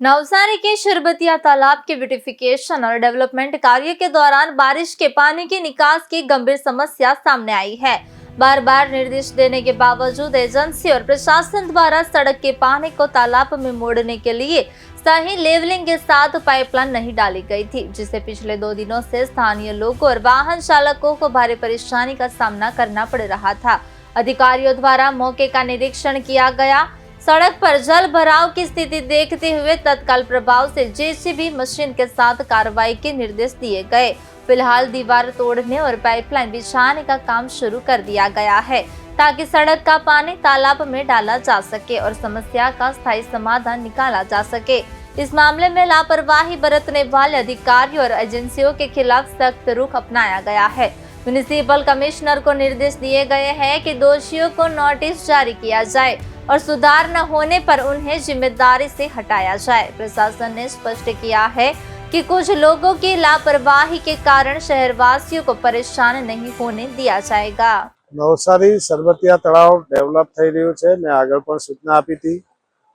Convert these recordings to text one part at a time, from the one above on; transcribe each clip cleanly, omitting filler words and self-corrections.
नवसारी के शरबतिया तालाब के ब्यूटिफिकेशन और डेवलपमेंट कार्य के दौरान बारिश के पानी की निकास की गंभीर समस्या सामने आई है। बार बार निर्देश देने के बावजूद एजेंसी और प्रशासन द्वारा सड़क के पानी को तालाब में मोड़ने के लिए सही लेवलिंग के साथ पाइपलाइन नहीं डाली गई थी, जिससे पिछले 2 दिनों से स्थानीय लोगों और वाहन चालकों को भारी परेशानी का सामना करना पड़ रहा था। अधिकारियों द्वारा मौके का निरीक्षण किया गया। सड़क पर जल भराव की स्थिति देखते हुए तत्काल प्रभाव से जेसीबी मशीन के साथ कार्रवाई के निर्देश दिए गए। फिलहाल दीवार तोड़ने और पाइपलाइन बिछाने का काम शुरू कर दिया गया है, ताकि सड़क का पानी तालाब में डाला जा सके और समस्या का स्थायी समाधान निकाला जा सके। इस मामले में लापरवाही बरतने वाले अधिकारियों और एजेंसियों के खिलाफ सख्त रुख अपनाया गया है। म्युनिसिपल कमिश्नर को निर्देश दिए गए हैं कि दोषियों को नोटिस जारी किया जाए और सुधार न होने पर उन्हें जिम्मेदारी से हटाया जाए। प्रशासन ने स्पष्ट किया है कि कुछ लोगों की लापरवाही के कारण शहरवासियों को परेशान नहीं होने दिया जाएगा। नवसारी सरबतिया तलाव डेवलप થઈ રહ્યું છે। મેં આગળ પણ સૂચના આપી હતી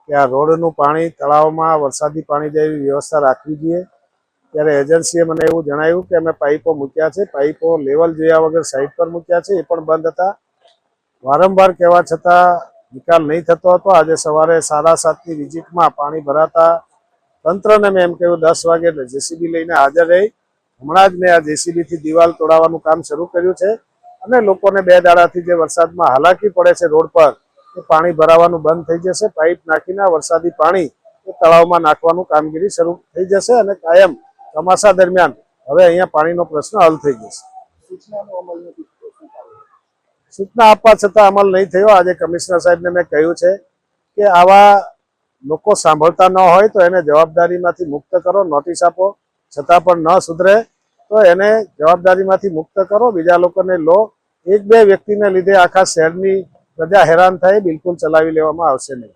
કે આ રોડનું પાણી તળાવમાં વરસાદી પાણી જેવી વ્યવસ્થા રાખવી જોઈએ। ત્યારે એજન્સીએ મને એવું જણાવ્યું કે અમે પાઇપો મૂક્યા છે, પાઇપો લેવલ જોયા વગર સાઈડ પર મૂક્યા છે, એ પણ બંધ હતા। વારંવાર કહેવા છતાં નિકાલ નહીં થતો હતો। આજે સવારે 7:30ની વિઝિટમાં પાણી ભરાતા તંત્રને મેં એમ કહ્યું 10 વાગે જેસીબી લઈને હાજર રહી હમણાં જ મેં આ જેસીબીથી દિવાલ તોડાવવાનું કામ શરૂ કર્યું છે અને લોકોને 2 દાડાથી જે વરસાદમાં હાલાકી પડે છે રોડ પર એ પાણી ભરાવાનું બંધ થઈ જશે। પાઇપ નાખીને વરસાદી પાણી એ તળાવમાં નાખવાનું કામગીરી શરૂ થઈ જશે અને કાયમ ચોમાસા દરમિયાન હવે અહીંયા પાણીનો પ્રશ્ન હલ થઈ જશે। सूचना आपवा छतां अमल नहीं थयो। आज कमिश्नर साहेब ने मैं कह્યું છે કે આવા લોકો સાંભળતા ન હોય તો એને જવાબદારીમાંથી મુક્ત કરો, નોટિસ આપો, છતાં પણ ન સુધરે તો એને જવાબદારીમાંથી મુક્ત કરો, બીજા લોકોને લો। 1-2 વ્યક્તિને લીધે આખા શહેરની પ્રજા હેરાન થાય, બિલકુલ ચલાવી લેવામાં આવશે નહીં।